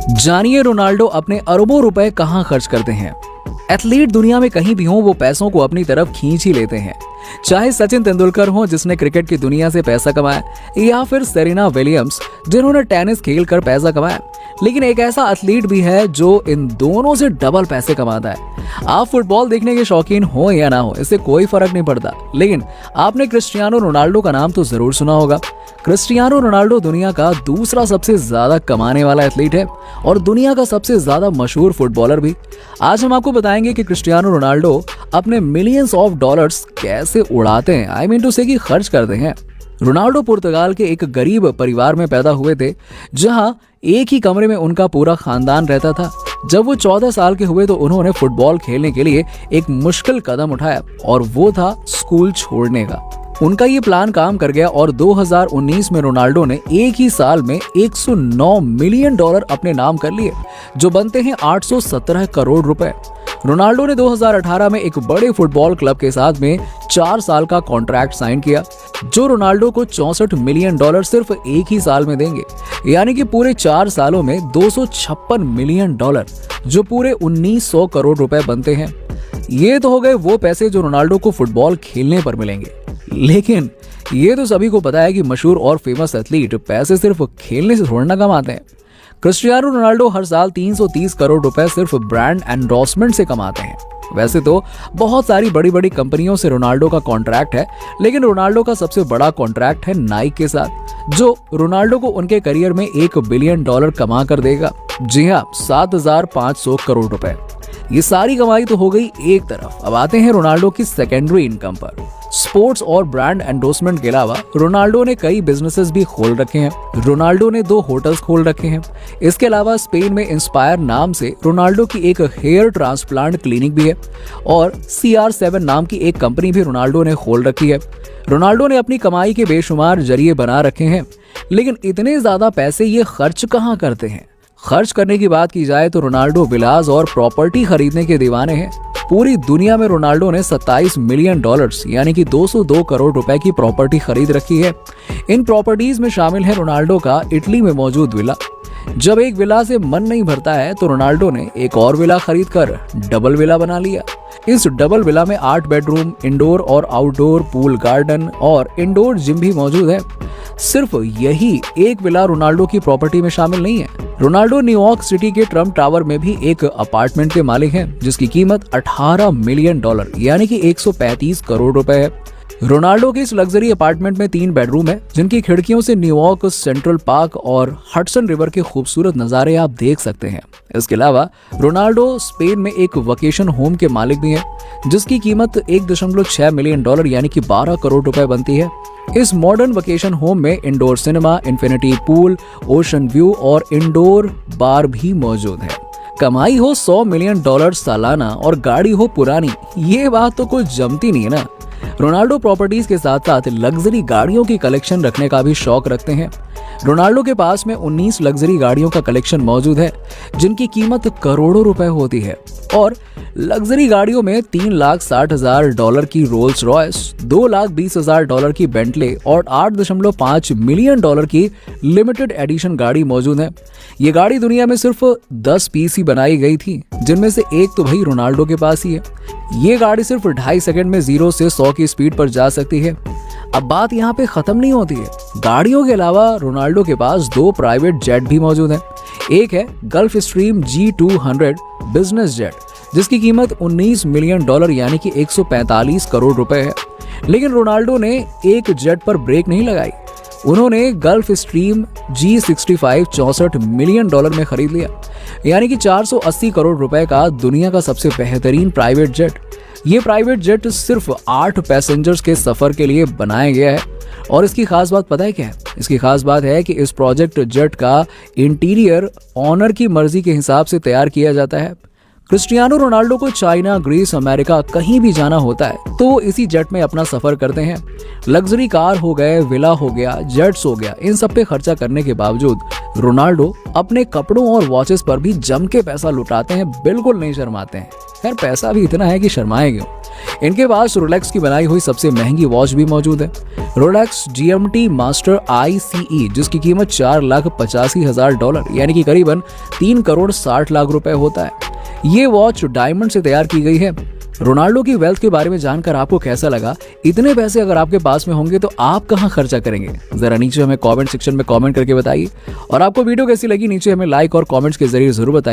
जानिए रोनाल्डो अपने अरबों रुपए कहां खर्च करते हैं। एथलीट दुनिया में कहीं भी हो वो पैसों को अपनी तरफ खींच ही लेते हैं। चाहे सचिन तेंदुलकर हो जिसने क्रिकेट की दुनिया से पैसा कमाया, या फिर सेरेना विलियम्स जिन्होंने टेनिस खेल कर पैसा कमाया, लेकिन एक ऐसा एथलीट भी है जो इन दोनों से डबल पैसे कमाता है। आप फुटबॉल देखने के शौकीन हो या ना हो, इससे कोई फर्क नहीं पड़ता, लेकिन आपने क्रिस्टियानो रोनाल्डो का नाम तो जरूर सुना होगा। क्रिस्टियानो रोनाल्डो दुनिया का दूसरा सबसे ज्यादा कमाने वाला एथलीट है और दुनिया का सबसे ज्यादा मशहूर फुटबॉलर भी। आज हम आपको बताएंगे कि क्रिस्टियानो रोनाल्डो अपने मिलियंस ऑफ डॉलर्स कैसे उड़ाते हैं, आई मीन टू से कि खर्च करते हैं। रोनाल्डो पुर्तगाल के एक गरीब परिवार में पैदा हुए थे, जहां एक ही कमरे में उनका पूरा खानदान रहता था। जब वो 14 साल के हुए तो उन्होंने फुटबॉल खेलने के लिए एक मुश्किल कदम उठाया और वो था स्कूल छोड़ने का। उनका ये प्लान काम कर गया और 2019 में रोनाल्डो ने एक ही साल में 109 मिलियन डॉलर अपने नाम कर लिए, जो बनते हैं 817 करोड़ रुपए। रोनाल्डो ने 2018 में एक बड़े फुटबॉल क्लब के साथ में 4 साल का कॉन्ट्रैक्ट साइन किया, जो रोनाल्डो को 64 मिलियन डॉलर सिर्फ एक ही साल में देंगे, यानी कि पूरे 4 सालों में 256 मिलियन डॉलर, जो पूरे 1900 करोड़ रुपए बनते हैं। ये तो हो गए वो पैसे जो रोनाल्डो को फुटबॉल खेलने पर मिलेंगे, लेकिन ये तो सभी को पता है कि मशहूर और फेमस एथलीट पैसे सिर्फ खेलने से थोड़ा ना कमाते हैं। क्रिस्टियानो रोनाल्डो हर साल 330 करोड़ रुपए सिर्फ ब्रांड एंडोर्समेंट से कमाते हैं। वैसे तो बहुत सारी बड़ी बड़ी कंपनियों से रोनाल्डो का कॉन्ट्रैक्ट है, लेकिन रोनाल्डो का सबसे बड़ा कॉन्ट्रैक्ट है नाइक के साथ, जो रोनाल्डो को उनके करियर में 1 बिलियन डॉलर कमा कर देगा। जी हाँ, 7500 करोड़ रुपए। ये सारी कमाई तो हो गई एक तरफ। अब आते हैं रोनाल्डो की सेकेंडरी इनकम पर। स्पोर्ट्स और ब्रांड एंडोर्समेंट के अलावा रोनाल्डो ने कई बिजनेसेस भी खोल रखे हैं। रोनाल्डो ने 2 होटल्स खोल रखे हैं। इसके अलावा स्पेन में इंस्पायर नाम से रोनाल्डो की एक हेयर ट्रांसप्लांट क्लिनिक भी है और CR7 नाम की एक कंपनी भी रोनाल्डो ने खोल रखी है। रोनाल्डो ने अपनी कमाई के बेशुमार जरिए बना रखे हैं, लेकिन इतने ज्यादा पैसे ये खर्च कहाँ करते हैं? खर्च करने की बात की जाए तो रोनाल्डो विलास और प्रॉपर्टी खरीदने के दीवाने हैं। पूरी दुनिया में रोनाल्डो ने 27 मिलियन डॉलर्स यानी कि 202 करोड़ रुपए की प्रॉपर्टी खरीद रखी है। इन प्रॉपर्टीज में शामिल है रोनाल्डो का इटली में मौजूद विला। जब एक विला से मन नहीं भरता है तो रोनाल्डो ने एक और विला खरीद कर डबल विला बना लिया। इस डबल विला में 8 बेडरूम, इंडोर और आउटडोर पूल गार्डन और इंडोर जिम भी मौजूद है। सिर्फ यही एक विला रोनाल्डो की प्रॉपर्टी में शामिल नहीं है। रोनाल्डो न्यूयॉर्क सिटी के ट्रम्प टावर में भी एक अपार्टमेंट के मालिक हैं, जिसकी कीमत 18 मिलियन डॉलर यानी कि 135 करोड़ रुपए है। रोनाल्डो के इस लग्जरी अपार्टमेंट में 3 बेडरूम है, जिनकी खिड़कियों से न्यूयॉर्क सेंट्रल पार्क और हडसन रिवर के खूबसूरत नजारे आप देख सकते हैं। इसके अलावा रोनाल्डो स्पेन में एक वकेशन होम के मालिक भी हैं, जिसकी कीमत 1.6 मिलियन डॉलर यानी कि 12 करोड़ रुपए बनती है। इस मॉडर्न वकेशन होम में indoor cinema, infinity pool, ocean view और इंडोर बार भी मौजूद है। कमाई हो 100 मिलियन डॉलर सालाना और गाड़ी हो पुरानी, ये बात तो कुछ जमती नहीं है ना। रोनाल्डो प्रॉपर्टीज के साथ साथ लग्जरी गाड़ियों की कलेक्शन रखने का भी शौक रखते हैं। रोनाल्डो के पास में 19 लग्जरी गाड़ियों का कलेक्शन मौजूद है, जिनकी कीमत करोड़ों रुपए होती है। और लग्जरी गाड़ियों में 3,60,000 डॉलर की रोल्स रॉयस, 2,20,000 डॉलर की बेंटले और 8.5 मिलियन डॉलर की लिमिटेड एडिशन गाड़ी मौजूद है। ये गाड़ी दुनिया में सिर्फ 10 पीस ही बनाई गई थी, जिनमें से एक तो भाई रोनाल्डो के पास ही है। ये गाड़ी सिर्फ 2.5 सेकंड में 0 से 100 की स्पीड पर जा सकती है। अब बात यहाँ पे खत्म नहीं होती है। गाड़ियों के अलावा रोनाल्डो के पास 2 प्राइवेट जेट भी मौजूद हैं। एक है gulf stream G200 business jet, जिसकी कीमत 19 मिलियन डॉलर यानी कि 145 करोड़ रुपए है। लेकिन रोनाल्डो ने एक जेट पर ब्रेक नहीं लगाई। उन्होंने gulf stream G65 64 million dollar में खरीद लिया, यानी कि 480 करोड़ रुपए का दुनिया का सबसे बेहतरीन प्राइवेट जेट। ये प्राइवेट जेट सिर्फ 8 पैसेंजर्स के सफर के लिए बनाया गया है। और इसकी खास बात पता है क्या है? इसकी खास बात है कि इस प्रोजेक्ट जेट का इंटीरियर ऑनर की मर्जी के हिसाब से तैयार किया जाता है। क्रिस्टियानो रोनाल्डो को चाइना, ग्रीस, अमेरिका कहीं भी जाना होता है तो इसी जेट में अपना सफर करते हैं। लग्जरी कार हो गए, विला हो गया, जेट्स हो गया, इन सब पे खर्चा करने के बावजूद रोनाल्डो अपने कपड़ों और वॉचेस पर भी जम के पैसा लुटाते हैं, बिल्कुल नहीं शर्माते हैं। यार पैसा भी इतना है कि शर्माए क्यों। इनके पास रोलेक्स की बनाई हुई सबसे महंगी वॉच भी मौजूद है, रोलेक्स GMT मास्टर ICE, जिसकी कीमत $4,85,000 यानी कि करीबन 3,60,00,000 रुपए होता है। ये वॉच डायमंड से तैयार की गई है। रोनाल्डो की वेल्थ के बारे में जानकर आपको कैसा लगा? इतने पैसे अगर आपके पास में होंगे तो आप कहां खर्चा करेंगे? जरा नीचे हमें कमेंट सेक्शन में कमेंट करके बताइए। और आपको वीडियो कैसी लगी नीचे हमें लाइक और कमेंट्स के जरिए जरूर बताइए।